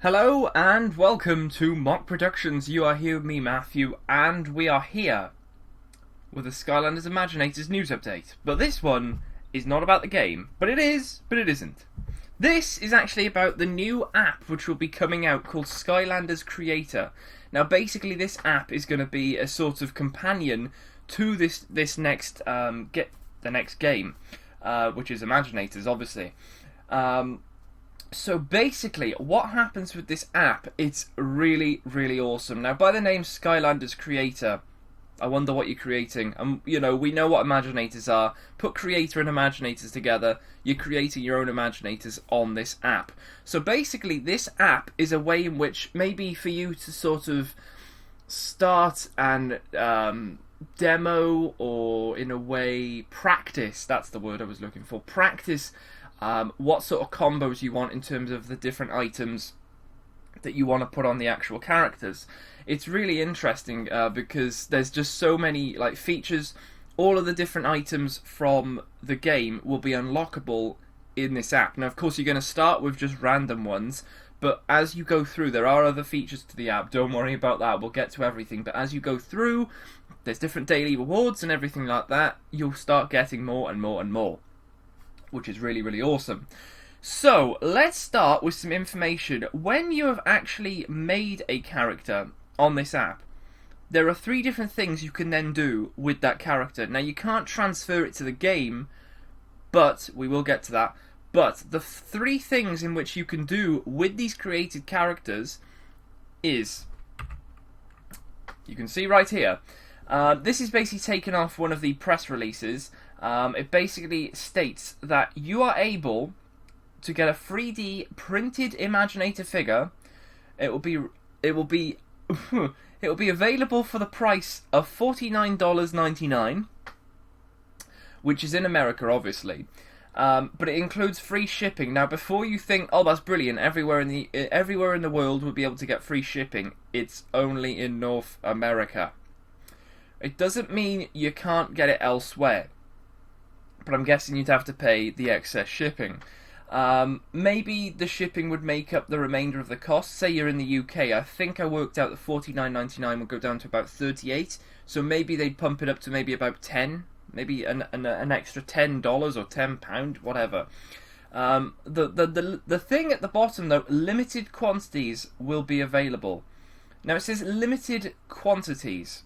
Hello and welcome to Mock Productions. You are here with me, Matthew, and we are here with a Skylanders Imaginators news update. But this one is not about the game, but it is, but it isn't. This is actually about the new app which will be coming out called Skylanders Creator. Now, basically, this app is going to be a sort of companion to the next game, which is Imaginators, obviously. So basically, what happens with this app, it's really, really awesome. Now, by the name Skylanders Creator, I wonder what you're creating. We know what Imaginators are. Put Creator and Imaginators together, you're creating your own Imaginators on this app. So basically, this app is a way in which maybe for you to sort of start and demo, or in a way practice, that's the word I was looking for, practice what sort of combos you want in terms of the different items that you want to put on the actual characters. It's really interesting because there's just so many features. All of the different items from the game will be unlockable in this app. Now, of course, you're going to start with just random ones, but as you go through, there are other features to the app. Don't worry about that. We'll get to everything. But as you go through, there's different daily rewards and everything like that. You'll start getting more and more and more, which is really, really awesome. So, let's start with some information. When you have actually made a character on this app, there are 3 different things you can then do with that character. Now, you can't transfer it to the game, but we will get to that. But the 3 things in which you can do with these created characters is, you can see right here, this is basically taken off one of the press releases. It basically states that you are able to get a 3D printed Imaginator figure. It will be available for the price of $49.99, which is in America, obviously. But it includes free shipping. Now, before you think, "Oh, that's brilliant! Everywhere in the world will be able to get free shipping," it's only in North America. It doesn't mean you can't get it elsewhere, but I'm guessing you'd have to pay the excess shipping. Maybe the shipping would make up the remainder of the cost. Say you're in the UK, I think I worked out that $49.99 would go down to about $38. So maybe they'd pump it up to maybe about 10, maybe an extra $10 or £10, whatever. The thing at the bottom though, limited quantities will be available. Now it says limited quantities.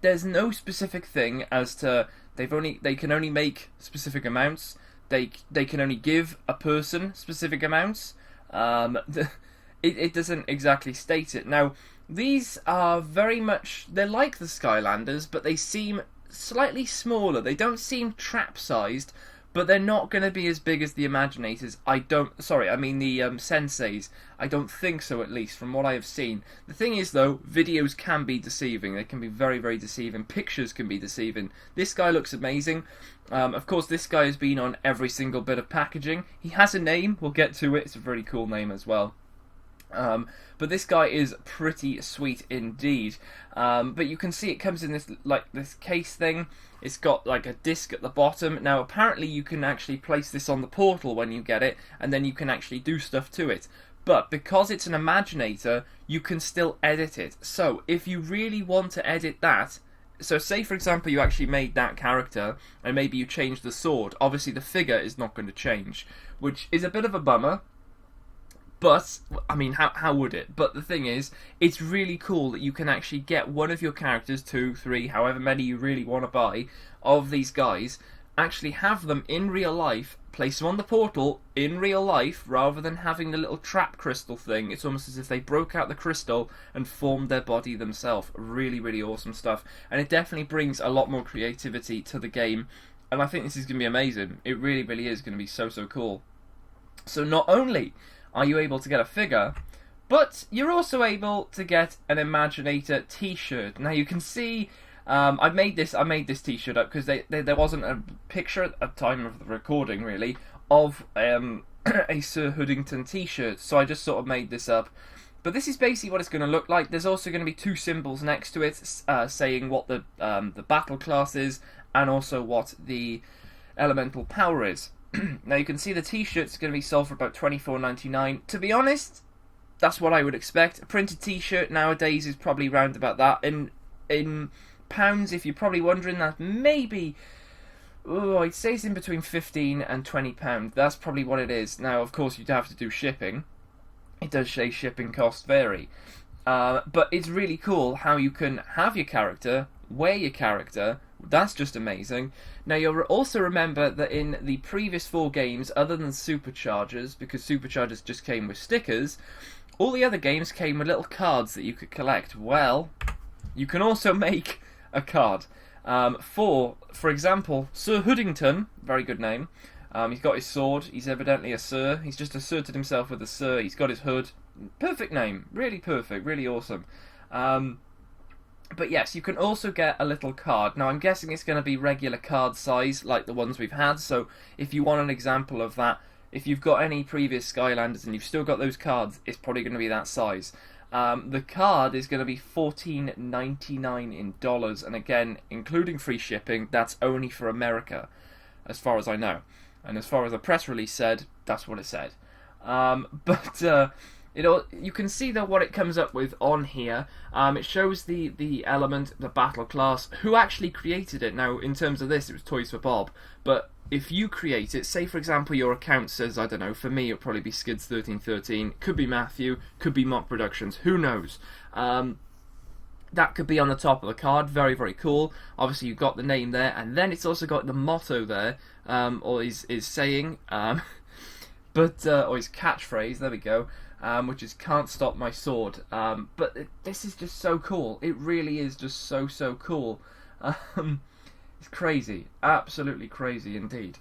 There's no specific thing as to they can only make specific amounts. They can only give a person specific amounts. It doesn't exactly state it. Now, these are very much, they're like the Skylanders, but they seem slightly smaller. They don't seem trap-sized, but they're not going to be as big as the Imaginators. The Senseis. I don't think so, at least, from what I have seen. The thing is, though, videos can be deceiving. They can be very, very deceiving. Pictures can be deceiving. This guy looks amazing. Of course, this guy has been on every single bit of packaging. He has a name. We'll get to it. It's a very cool name as well. But this guy is pretty sweet indeed. But you can see it comes in this case thing. It's got like a disc at the bottom. Now apparently you can actually place this on the portal when you get it, and then you can actually do stuff to it. But because it's an Imaginator, you can still edit it. So if you really want to edit that, so say for example you actually made that character and maybe you changed the sword, obviously the figure is not going to change, which is a bit of a bummer. But, I mean, how would it? But the thing is, it's really cool that you can actually get one of your characters, 2, 3, however many you really want to buy, of these guys, actually have them in real life, place them on the portal in real life, rather than having the little trap crystal thing. It's almost as if they broke out the crystal and formed their body themselves. Really, really awesome stuff. And it definitely brings a lot more creativity to the game. And I think this is going to be amazing. It really, really is going to be so, so cool. So not only are you able to get a figure, but you're also able to get an Imaginator t-shirt. Now you can see, I made this t-shirt up because there wasn't a picture at the time of the recording really of a Sir Hoodington t-shirt, so I just sort of made this up. But this is basically what it's going to look like. There's also going to be 2 symbols next to it, saying what the battle class is and also what the elemental power is. Now you can see the t-shirt's going to be sold for about $24.99. To be honest, that's what I would expect. A printed T-shirt nowadays is probably round about that. In pounds, if you're probably wondering, that maybe, I'd say it's in between £15 and £20. That's probably what it is. Now, of course, you'd have to do shipping. It does say shipping costs vary. But it's really cool how you can have your character, wear your character. That's just amazing. Now, you'll also remember that in the previous 4 games, other than Superchargers, because Superchargers just came with stickers, all the other games came with little cards that you could collect. Well, you can also make a card. For example, Sir Hoodington, very good name. He's got his sword. He's evidently a Sir. He's just asserted himself with a Sir. He's got his hood. Perfect name. Really perfect. Really awesome. But yes, you can also get a little card. Now, I'm guessing it's going to be regular card size, like the ones we've had. So, if you want an example of that, if you've got any previous Skylanders and you've still got those cards, it's probably going to be that size. The card is going to be $14.99 in dollars, and again, including free shipping. That's only for America, as far as I know. And as far as the press release said, that's what it said. You can see that what it comes up with on here. It shows the element, the battle class, who actually created it. Now, in terms of this, it was Toys for Bob. But if you create it, say for example your account says, I don't know, for me it'll probably be Skids1313, could be Matthew, could be Mock Productions, who knows. That could be on the top of the card, very, very cool. Obviously you've got the name there, and then it's also got the motto there, or his saying, or his catchphrase, there we go. Which is "Can't stop my sword." But this is just so cool. It really is just so cool. It's crazy, absolutely crazy indeed.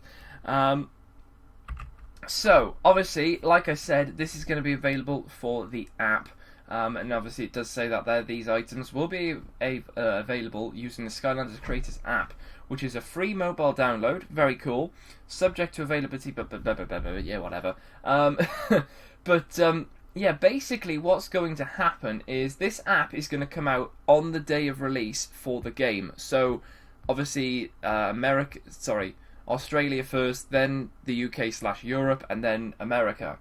So obviously, like I said, this is going to be available for the app, and obviously it does say that there these items will be available using the Skylanders Creators app, which is a free mobile download. Very cool. Subject to availability, but yeah, whatever. Yeah, basically what's going to happen is this app is going to come out on the day of release for the game. So, obviously, Australia first, then the UK/Europe, and then America.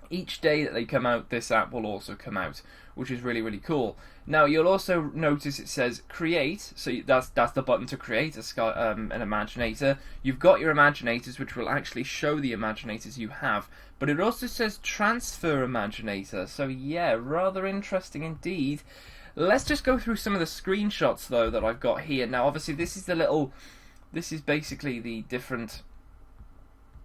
Each day that they come out, this app will also come out, which is really, really cool. Now, you'll also notice it says create, so that's the button to create an Imaginator. You've got your Imaginators, which will actually show the Imaginators you have, but it also says transfer Imaginator, so yeah, rather interesting indeed. Let's just go through some of the screenshots, though, that I've got here. Now, obviously, this is basically the different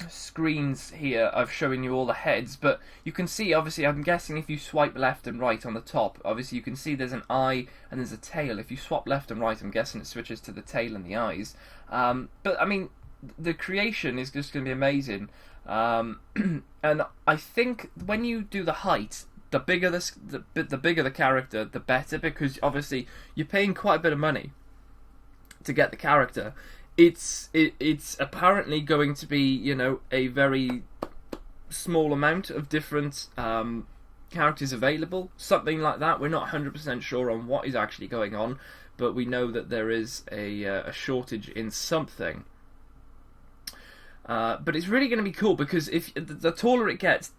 screens here of showing you all the heads, but you can see, obviously, I'm guessing if you swipe left and right on the top, obviously you can see there's an eye and there's a tail. If you swap left and right, I'm guessing it switches to the tail and the eyes. But I mean, the creation is just going to be amazing, and I think when you do the height, the bigger the character, the better, because obviously you're paying quite a bit of money to get the character. It's apparently going to be, you know, a very small amount of different characters available, something like that. We're not 100% sure on what is actually going on, but we know that there is a shortage in something. But it's really going to be cool, because if the taller it gets,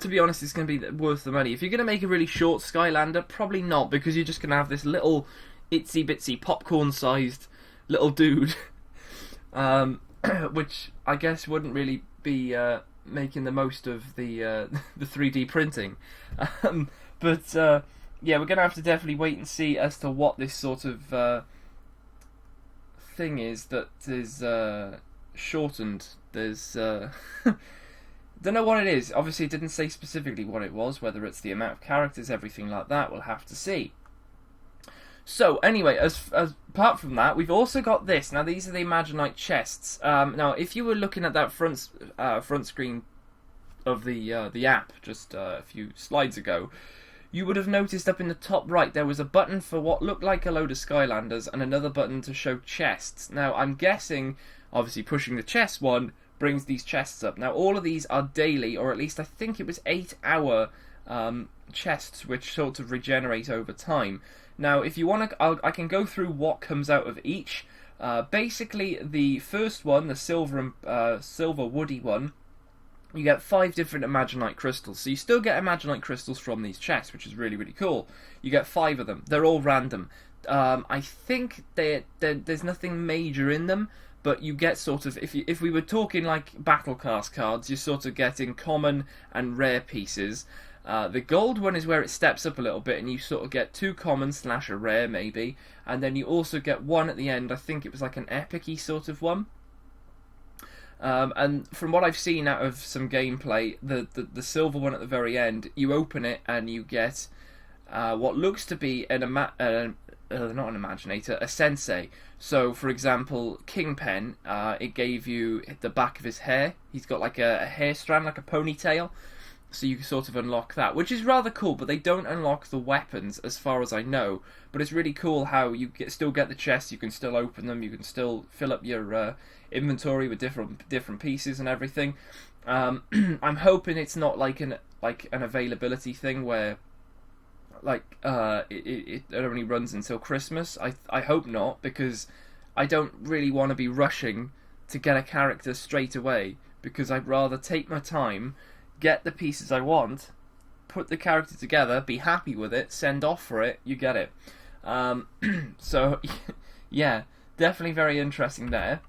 to be honest, it's going to be worth the money. If you're going to make a really short Skylander, probably not, because you're just going to have this little itsy bitsy popcorn-sized little dude. Which I guess wouldn't really be making the most of the 3D printing. But yeah, we're going to have to definitely wait and see as to what this sort of thing is that is shortened. There's don't know what it is. Obviously, it didn't say specifically what it was, whether it's the amount of characters, everything like that. We'll have to see. So, anyway, as apart from that, we've also got this. Now, these are the Imaginite chests. Now, if you were looking at that front screen of the app just a few slides ago, you would have noticed up in the top right there was a button for what looked like a load of Skylanders and another button to show chests. Now, I'm guessing, obviously, pushing the chest one brings these chests up. Now, all of these are daily, or at least I think it was 8-hour chests, which sort of regenerate over time. Now, if you want to, I can go through what comes out of each. Basically, the first one, the silver woody one, you get 5 different Imaginite crystals. So you still get Imaginite crystals from these chests, which is really, really cool. You get 5 of them. They're all random. I think there's nothing major in them, but you get sort of, if we were talking like Battle Cast cards, you're sort of getting common and rare pieces. The gold one is where it steps up a little bit, and you sort of get 2 common / a rare maybe, and then you also get one at the end. I think it was like an epic-y sort of one. And from what I've seen out of some gameplay, the silver one at the very end, you open it and you get what looks to be not an Imaginator, a Sensei. So, for example, Kingpen, it gave you the back of his hair. He's got like a hair strand, like a ponytail. So you can sort of unlock that, which is rather cool, but they don't unlock the weapons as far as I know. But it's really cool how you still get the chests, you can still open them, you can still fill up your inventory with different pieces and everything. I'm hoping it's not like an availability thing where it only runs until Christmas. I hope not, because I don't really want to be rushing to get a character straight away, because I'd rather take my time, get the pieces I want, put the character together, be happy with it, send off for it, you get it. So, yeah, definitely very interesting there.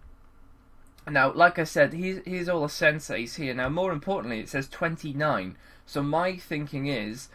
Now, like I said, here's all the senseis here. Now, more importantly, it says 29. So my thinking is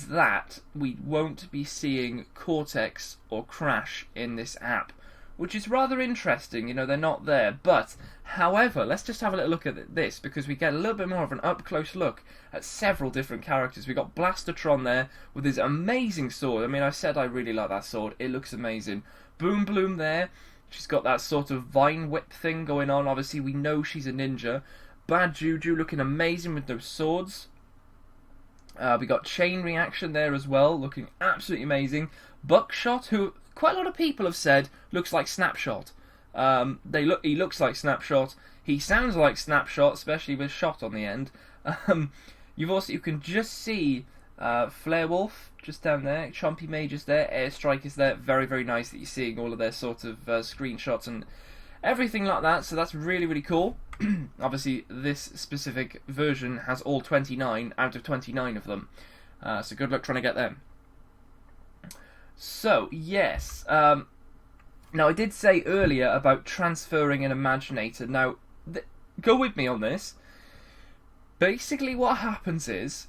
that we won't be seeing Cortex or Crash in this app, which is rather interesting. You know, they're not there. But, however, let's just have a little look at this, because we get a little bit more of an up-close look at several different characters. We got Blastertron there with his amazing sword. I mean, I said I really like that sword. It looks amazing. Boom Bloom there. She's got that sort of vine whip thing going on. Obviously, we know she's a ninja. Bad Juju looking amazing with those swords. We got Chain Reaction there as well, looking absolutely amazing. Buckshot, who quite a lot of people have said looks like Snapshot. He looks like Snapshot. He sounds like Snapshot, especially with shot on the end. You can just see Flare Wolf just down there. Chompy Mage is there. Airstrike is there. Very, very nice that you're seeing all of their sort of screenshots and everything like that. So that's really, really cool. Obviously, this specific version has all 29 out of 29 of them. So good luck trying to get them. So, yes. Now, I did say earlier about transferring an Imaginator. Now, go with me on this. Basically, what happens is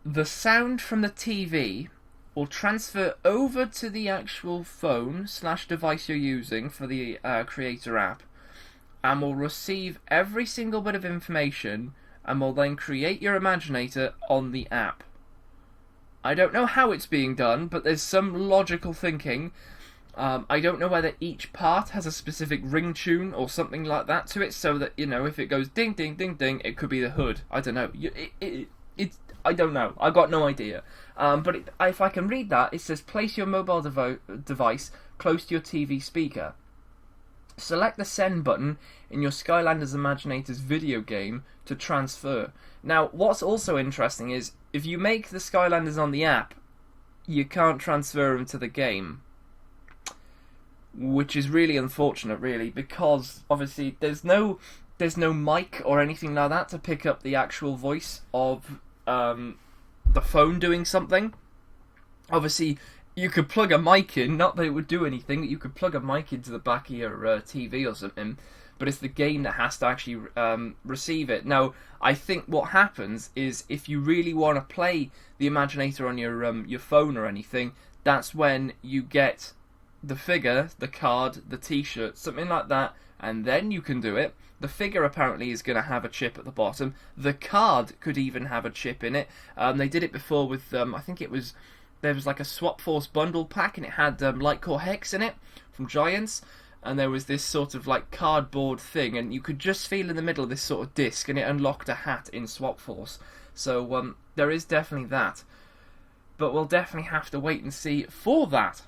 the sound from the TV will transfer over to the actual phone / device you're using for the Creator app, and will receive every single bit of information, and will then create your Imaginator on the app. I don't know how it's being done, but there's some logical thinking. I don't know whether each part has a specific ring tune or something like that to it, so that, you know, if it goes ding, ding, ding, ding, it could be the hood. I don't know. I don't know. I've got no idea. But if I can read that, it says place your mobile device close to your TV speaker. Select the send button in your Skylanders Imaginators video game to transfer. Now, what's also interesting is, if you make the Skylanders on the app, you can't transfer them to the game. Which is really unfortunate, really, because obviously there's no mic or anything like that to pick up the actual voice of the phone doing something. Obviously, you could plug a mic in, not that it would do anything, you could plug a mic into the back of your TV or something, but it's the game that has to actually receive it. Now, I think what happens is, if you really want to play the Imaginator on your phone or anything, that's when you get the figure, the card, the t-shirt, something like that, and then you can do it. The figure apparently is going to have a chip at the bottom. The card could even have a chip in it. They did it before with, I think there was like a Swap Force bundle pack, and it had Lightcore Hex in it from Giants, and there was this sort of like cardboard thing, and you could just feel in the middle of this sort of disc, and it unlocked a hat in Swap Force. So there is definitely that. But we'll definitely have to wait and see for that.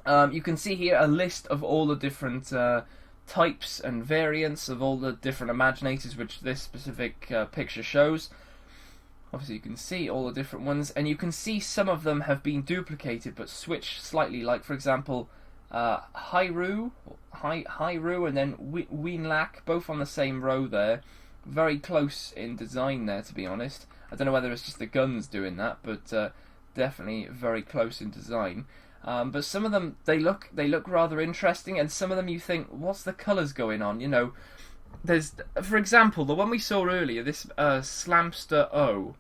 You can see here a list of all the different types and variants of all the different Imaginators which this specific picture shows. Obviously you can see all the different ones, and you can see some of them have been duplicated but switched slightly, like for example Hyrule and then Weenlack, both on the same row there. very close in design there, to be honest. I don't know whether it's just the guns doing that, but definitely very close in design. But some of them, they look rather interesting, and some of them you think, what's the colours going on? You know, there's, for example, the one we saw earlier, this Slamster O.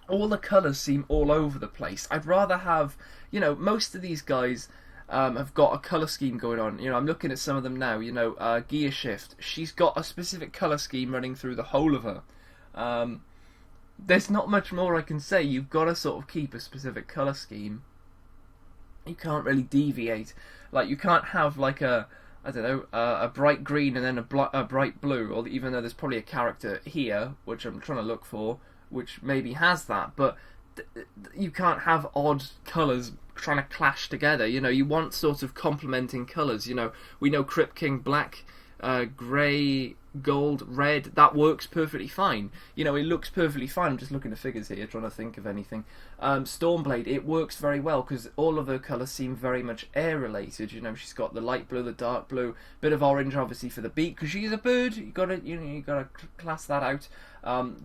All the colours seem all over the place. I'd rather have, you know, most of these guys have got a colour scheme going on. You know, I'm looking at some of them now. You know, Gear Shift, she's got a specific colour scheme running through the whole of her. There's not much more I can say. You've got to sort of keep a specific colour scheme. You can't really deviate. Like, you can't have like a, I don't know, a bright green and then a bright blue, or even though there's probably a character here, which I'm trying to look for, which maybe has that, but you can't have odd colours trying to clash together. You know, you want sort of complementing colours. You know, we know Crypt King black, grey, gold, red, that works perfectly fine. You know, it looks perfectly fine. I'm just looking at figures here, trying to think of anything. Stormblade, it works very well because all of her colours seem very much air related. You know, she's got the light blue, the dark blue, bit of orange obviously for the beak because she's a bird. You gotta class that out.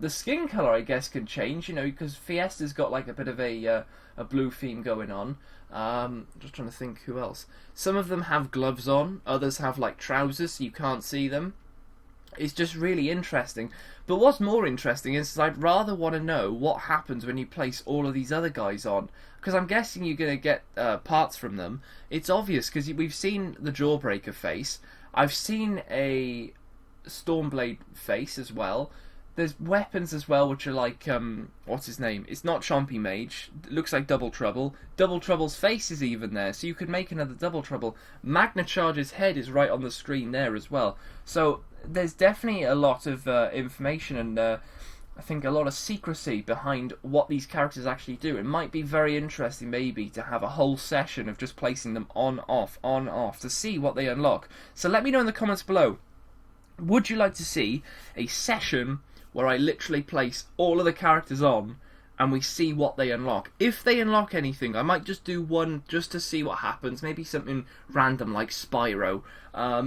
The skin colour, I guess, can change. You know, because Fiesta's got like a bit of a blue theme going on. Just trying to think who else. Some of them have gloves on, others have like trousers so you can't see them. It's just really interesting. But what's more interesting is I'd rather want to know what happens when you place all of these other guys on. Because I'm guessing you're going to get parts from them. It's obvious because we've seen the Jawbreaker face. I've seen a Stormblade face as well. There's weapons as well, which are like, what's his name? It's not Chompy Mage. It looks like Double Trouble. Double Trouble's face is even there, so you could make another Double Trouble. Magna Charge's head is right on the screen there as well. So there's definitely a lot of information and I think a lot of secrecy behind what these characters actually do. It might be very interesting maybe to have a whole session of just placing them on, off, to see what they unlock. So let me know in the comments below. Would you like to see a session where I literally place all of the characters on and we see what they unlock? If they unlock anything, I might just do one just to see what happens. Maybe something random like Spyro,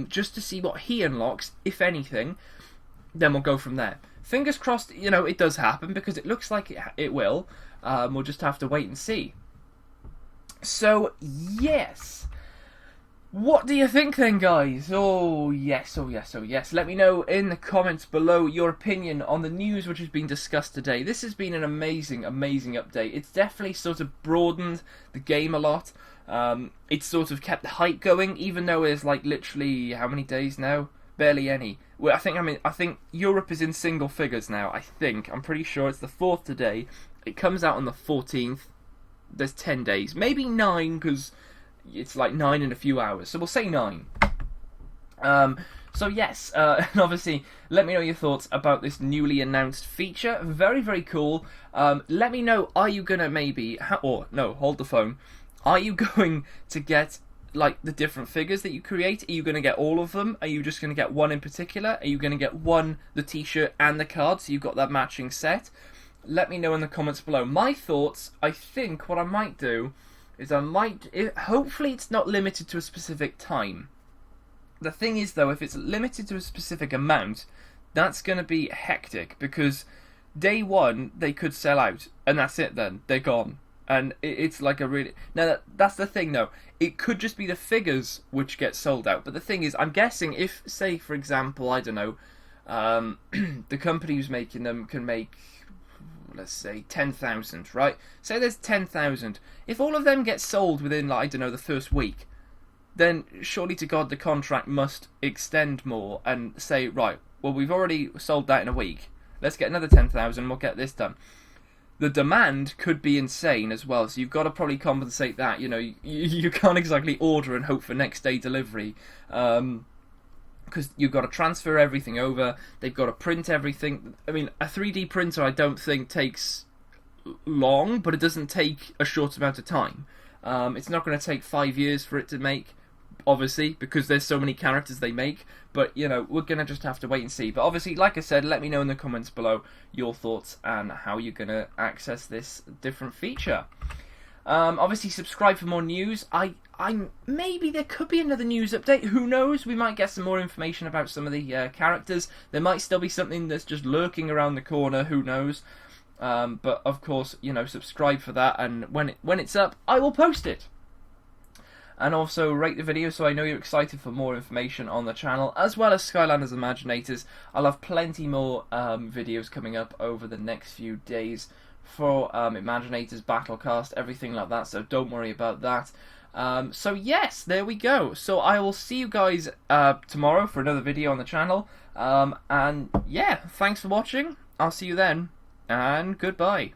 just to see what he unlocks, if anything. Then we'll go from there. Fingers crossed, you know, it does happen because it looks like it will. We'll just have to wait and see. So, yes. What do you think then, guys? Oh yes, oh yes, oh yes. Let me know in the comments below your opinion on the news which has been discussed today. This has been an amazing, amazing update. It's definitely sort of broadened the game a lot. It's sort of kept the hype going, even though there's like literally how many days now? Barely any. Well, I think Europe is in single figures now. I'm pretty sure it's the 4th today. It comes out on the 14th. There's 10 days, maybe 9 because it's like 9 in a few hours, so we'll say 9. So yes, and obviously, let me know your thoughts about this newly announced feature. Very, very cool. Let me know, are you gonna maybe, or no, hold the phone. Are you going to get like the different figures that you create? Are you going to get all of them? Are you just going to get one in particular? Are you going to get one, the t-shirt and the card, so you've got that matching set? Let me know in the comments below. My thoughts, I think what I might do is hopefully it's not limited to a specific time. The thing is though, if it's limited to a specific amount, that's going to be hectic because day one they could sell out and that's it then, they're gone. And it's like a really... Now that's the thing though, it could just be the figures which get sold out, but the thing is, I'm guessing if, say for example, I don't know, the company who's making them can make, let's say 10,000, right? Say there's 10,000. If all of them get sold within, like, I don't know, the first week, then surely to God the contract must extend more and say, right, well we've already sold that in a week, let's get another 10,000 and we'll get this done. The demand could be insane as well, so you've got to probably compensate that. You know, you can't exactly order and hope for next day delivery. Because you've got to transfer everything over, they've got to print everything. I mean, a 3D printer I don't think takes long, but it doesn't take a short amount of time. It's not going to take 5 years for it to make, obviously, because there's so many characters they make, but, you know, we're going to just have to wait and see. But obviously, like I said, let me know in the comments below your thoughts and how you're going to access this different feature. Obviously, subscribe for more news. Maybe there could be another news update. Who knows? We might get some more information about some of the characters. There might still be something that's just lurking around the corner. Who knows? But of course, subscribe for that. And when it's up, I will post it. And also rate the video so I know you're excited for more information on the channel, as well as Skylanders Imaginators. I'll have plenty more videos coming up over the next few days for Imaginators, Battlecast, everything like that, so don't worry about that. So yes, there we go. So I will see you guys tomorrow for another video on the channel. And yeah, thanks for watching. I'll see you then, and goodbye.